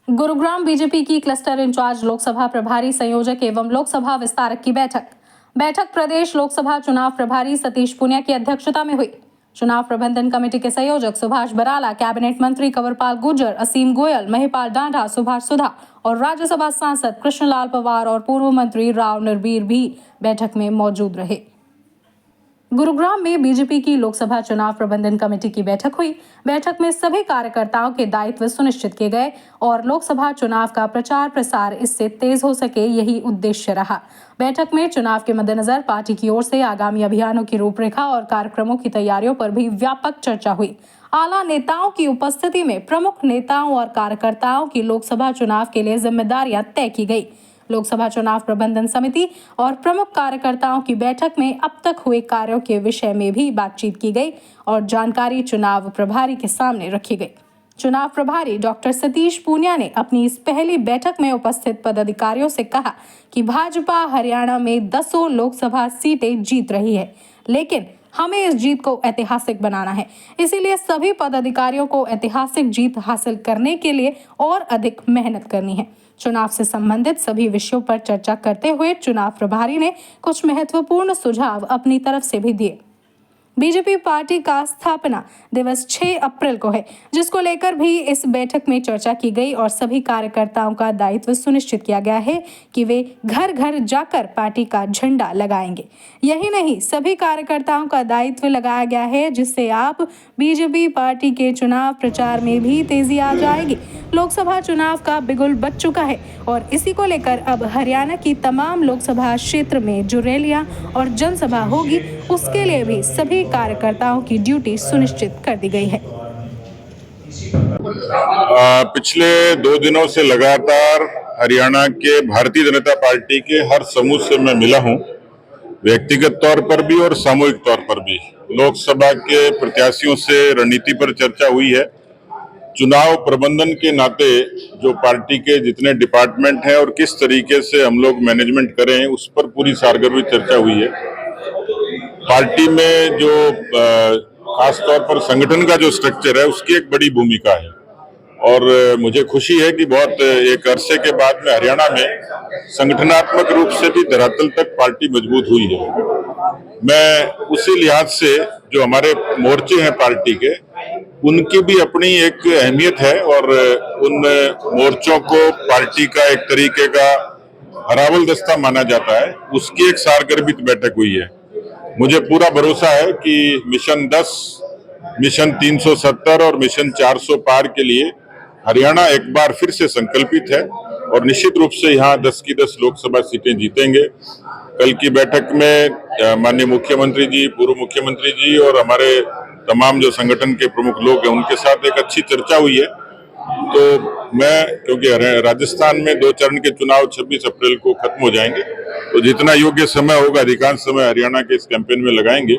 Gurugram BJP की cluster in charge Lok Sabha प्रभारी संयोजक एवं लोकसभा विस्तारक की बैठक प्रदेश लोकसभा चुनाव प्रभारी सतीश पूनिया की अध्यक्षता में हुई। चुनाव प्रबंधन कमेटी के संयोजक सुभाष बराला, कैबिनेट मंत्री कंवरपाल गुर्जर, असीम गोयल, महिपाल डांडा, सुभाष सुधा और राज्यसभा सांसद कृष्णलाल पवार और पूर्व मंत्री राव नरबीर भी बैठक में मौजूद रहे। गुरुग्राम में बीजेपी की लोकसभा चुनाव प्रबंधन कमेटी की बैठक हुई। बैठक में सभी कार्यकर्ताओं के दायित्व सुनिश्चित किए गए और लोकसभा चुनाव का प्रचार प्रसार इससे तेज हो सके, यही उद्देश्य रहा। बैठक में चुनाव के मद्देनजर पार्टी की ओर से आगामी अभियानों की रूपरेखा और कार्यक्रमों की तैयारियों पर भी व्यापक चर्चा हुई। आला नेताओं की उपस्थिति में प्रमुख नेताओं और कार्यकर्ताओं की लोकसभा चुनाव के लिए जिम्मेदारियां तय की गई। लोकसभा चुनाव प्रबंधन समिति और प्रमुख कार्यकर्ताओं की बैठक में अब तक हुए कार्यों के विषय में भी बातचीत की गई और जानकारी चुनाव प्रभारी के सामने रखी गई। चुनाव प्रभारी डॉक्टर सतीश पूनिया ने अपनी इस पहली बैठक में उपस्थित पदाधिकारियों से कहा कि भाजपा हरियाणा में 10 लोकसभा सीटें जीत रही है, लेकिन हमें इस जीत को ऐतिहासिक बनाना है। इसीलिए सभी पदाधिकारियों को ऐतिहासिक जीत हासिल करने के लिए और अधिक मेहनत करनी है। चुनाव से संबंधित सभी विषयों पर चर्चा करते हुए चुनाव प्रभारी ने कुछ महत्वपूर्ण सुझाव अपनी तरफ से भी दिए। बीजेपी पार्टी का स्थापना दिवस 6 अप्रैल को है, जिसको लेकर भी इस बैठक में चर्चा की गई और सभी कार्यकर्ताओं का दायित्व सुनिश्चित किया गया है कि वे घर घर जाकर पार्टी का झंडा लगाएंगे। यही नहीं, सभी कार्यकर्ताओं का दायित्व लगाया गया है, जिससे आप बीजेपी पार्टी के चुनाव प्रचार में भी तेजी आ जाएगी। लोकसभा चुनाव का बिगुल बज चुका है और इसी को लेकर अब हरियाणा की तमाम लोकसभा क्षेत्र में जो रैलियां और जनसभा होगी, उसके लिए भी सभी कार्यकर्ताओं की ड्यूटी सुनिश्चित कर दी गई है। पिछले 2 दिनों से लगातार हरियाणा के भारतीय जनता पार्टी के हर समूह से मैं मिला हूं, व्यक्तिगत तौर पर भी और सामूहिक तौर पर भी। लोकसभा के प्रत्याशियों से रणनीति पर चर्चा हुई है। चुनाव प्रबंधन के नाते जो पार्टी के जितने डिपार्टमेंट हैं और किस तरीके से हम लोग मैनेजमेंट करें, उस पर पूरी सारगर्भी चर्चा हुई है। पार्टी में जो खास तौर पर संगठन का जो स्ट्रक्चर है, उसकी एक बड़ी भूमिका है और मुझे खुशी है कि बहुत एक अरसे के बाद में हरियाणा में संगठनात्मक रूप से भी धरातल तक पार्टी मजबूत हुई है। मैं उसी लिहाज से जो हमारे मोर्चे हैं पार्टी के, उनकी भी अपनी एक अहमियत है और उन मोर्चों को पार्टी का एक तरीके का हरावल दस्ता माना जाता है, उसकी एक सारगर्भित बैठक हुई है। मुझे पूरा भरोसा है कि मिशन 10, मिशन 370 और मिशन 400 पार के लिए हरियाणा एक बार फिर से संकल्पित है और निश्चित रूप से यहाँ 10 की 10 लोकसभा सीटें जीतेंगे। कल की बैठक में माननीय मुख्यमंत्री जी, पूर्व मुख्यमंत्री जी और हमारे तमाम जो संगठन के प्रमुख लोग हैं, उनके साथ एक अच्छी चर्चा हुई है। तो मैं, क्योंकि राजस्थान में 2 चरण के चुनाव 26 अप्रैल को खत्म हो जाएंगे, तो जितना योग्य समय होगा अधिकांश समय हरियाणा के इस कैंपेन में लगाएंगे।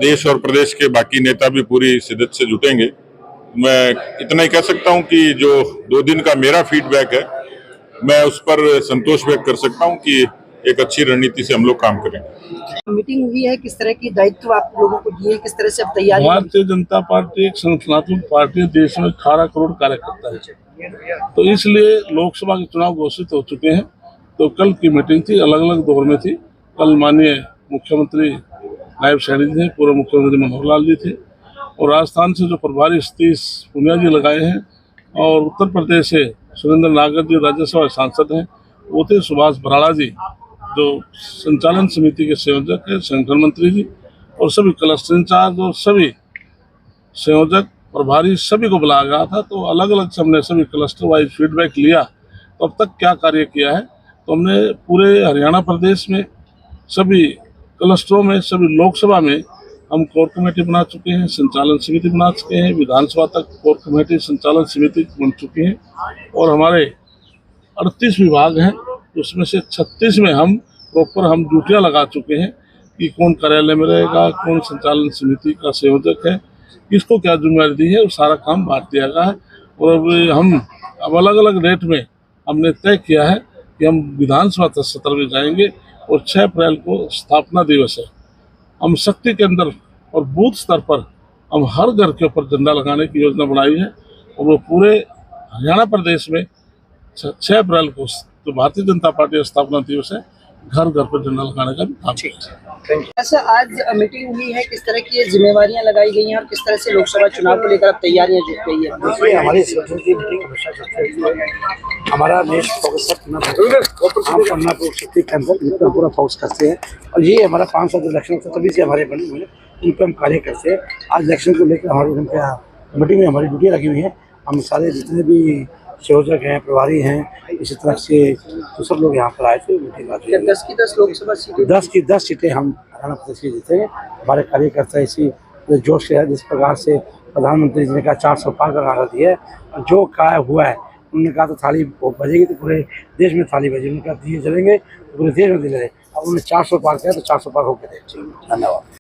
देश और प्रदेश के बाकी नेता भी पूरी शिद्दत से जुटेंगे। मैं इतना ही कह सकता हूं कि जो 2 दिन का मेरा फीडबैक है, मैं उस पर संतोष व्यक्त कर सकता हूं कि एक अच्छी रणनीति से हम लोग काम करेंगे। मीटिंग हुई है, किस तरह की दायित्व आप लोगों को दिए, किस तरह से अब तैयारी? भारतीय जनता पार्टी एक संगठनात्मक पार्टी है, देश में 18 करोड़ कार्यकर्ता है, तो इसलिए लोकसभा के चुनाव घोषित हो चुके हैं। तो कल की मीटिंग थी, अलग अलग दौर में थी। कल माननीय मुख्यमंत्री नायब सैनी थे, पूर्व मुख्यमंत्री मनोहर लाल जी थे और राजस्थान से जो प्रभारी सतीश पूनिया जी लगाए हैं और उत्तर प्रदेश से सुरेंद्र नागर जी राज्यसभा सांसद हैं, वो थे सुभाष बराला जी जो संचालन समिति के संयोजक है, संगठन मंत्री जी और सभी क्लस्टर इंचार्ज और सभी संयोजक प्रभारी सभी को बुलाया गया था। तो अलग अलग से हमने सभी क्लस्टर वाइज फीडबैक लिया। तो अब तक क्या कार्य किया है, तो हमने पूरे हरियाणा प्रदेश में सभी क्लस्टरों में, सभी लोकसभा में हम कोर कमेटी बना चुके हैं, संचालन समिति बना चुके हैं, विधानसभा तक कोर कमेटी संचालन समिति बन चुकी है और हमारे 38 विभाग हैं, उसमें से 36 में हम प्रॉपर ड्यूटियाँ लगा चुके हैं कि कौन कार्यालय में रहेगा, कौन संचालन समिति का संयोजक है, किसको क्या जिम्मेदारी दी है, वो सारा काम बांट दिया गया है। और हम अब अलग अलग डेट में हमने तय किया है कि हम विधानसभा सत्र में जाएंगे और 6 अप्रैल को स्थापना दिवस है। हम शक्ति केंद्र और बूथ स्तर पर हम हर घर के ऊपर झंडा लगाने की योजना बनाई है और वो पूरे हरियाणा प्रदेश में 6 अप्रैल को तो भारतीय जनता पार्टी स्थापना दिवस है, घर घर पर झंडा लगाने का भी काम किया। ऐसा आज मीटिंग हुई है, किस तरह की जिम्मेवारियां लगाई गई हैं और किस तरह से लोकसभा चुनाव को लेकर अब तैयारियां जुट गई है? देखिए, हमारी संगठन की मीटिंग हमेशा चलती है। हमारा नेक्स्ट फोकस हम पन्ना को सिटी के अंदर इन पर पूरा फोकस करते हैं और ये हमारा 5 साल इलेक्शन होता है, तभी से हमारे बने हुए हैं, इन पर हम कार्य करते हैं। आज इलेक्शन को लेकर हमारी मीटिंग में हमारी ड्यूटी लगी हुई है। हम सारे जितने भी संयोजक हैं, प्रभारी हैं, इसी तरह से तो सब लोग यहाँ पर आए थे मीटिंग आज। 10 की 10 लोकसभा सीटें 10 की 10 सीटें हम हरियाणा प्रदेश की जीते हैं। हमारे कार्यकर्ता इसी जोश से है, जिस प्रकार से प्रधानमंत्री जी ने कहा 400 पार का नारा दिया है, और जो कहा हुआ है उन्होंने कहा तो थाली बजेगी तो पूरे देश में थाली बजेगी, उन्होंने कहा दिए जलेंगे तो पूरे देश में दिए जलेंगे। अब उन्होंने 400 पार किया तो 400 पार होकर देखिए। धन्यवाद।